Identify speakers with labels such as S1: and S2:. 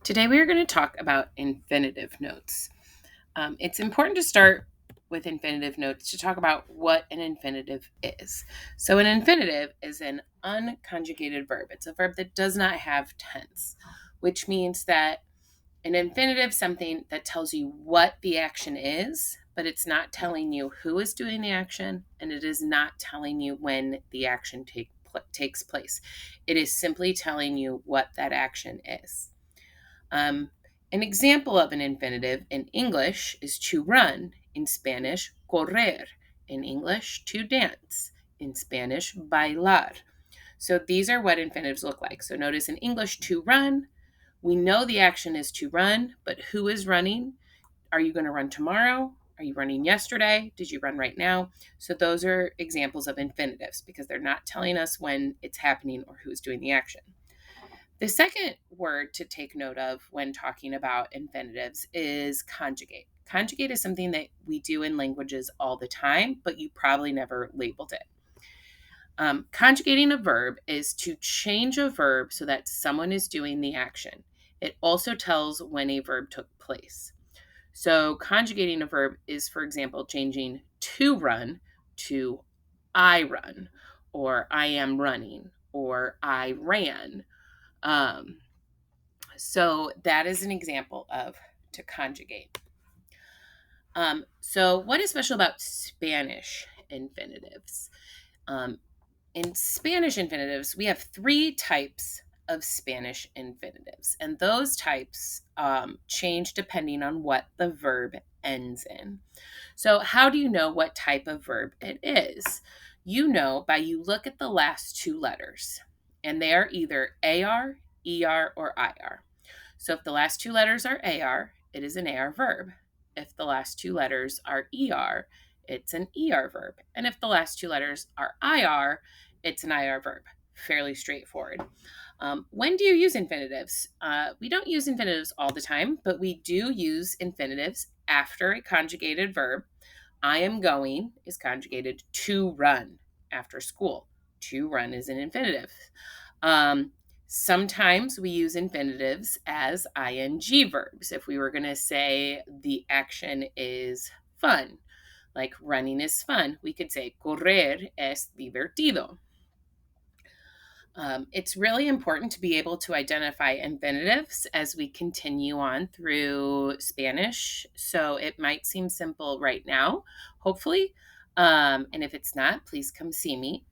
S1: Today we are going to talk about infinitive notes. It's important to start with infinitive notes to talk about what an infinitive is. So, an infinitive is an unconjugated verb. It's a verb that does not have tense, which means that an infinitive is something that tells you what the action is, but it's not telling you who is doing the action, and it is not telling you when the action takes place. It is simply telling you what that action is. Um, an example of an infinitive in English is to run, in Spanish, correr, in English, to dance, in Spanish, bailar. So these are what infinitives look like. So notice in English, to run, we know the action is to run, but who is running? Are you going to run tomorrow? Are you running yesterday? Did you run right now? So those are examples of infinitives because they're not telling us when it's happening or who's doing the action. The second word to take note of when talking about infinitives is conjugate. Conjugate is something that we do in languages all the time, but you probably never labeled it. Conjugating a verb is to change a verb so that someone is doing the action. It also tells when a verb took place. So, conjugating a verb is, for example, changing to run to I run, or I am running, or I ran. Um, so that is an example of to conjugate. So what is special about Spanish infinitives? Um, in Spanish infinitives, we have three types of Spanish infinitives, and those types change depending on what the verb ends in. So how do you know what type of verb it is? You know by you look at the last two letters, and they are either AR, ER, or IR. So if the last two letters are AR, it is an AR verb. If the last two letters are ER, it's an ER verb. And if the last two letters are IR, it's an IR verb. Fairly straightforward. When do you use infinitives? We don't use infinitives all the time, but we do use infinitives after a conjugated verb. I am going is conjugated to run after school. To run is an infinitive. Um, Sometimes we use infinitives as ing verbs. If we were going to say the action is fun, like running is fun, we could say correr es divertido. It's really important to be able to identify infinitives as we continue on through Spanish. So it might seem simple right now, hopefully. And if it's not, please come see me.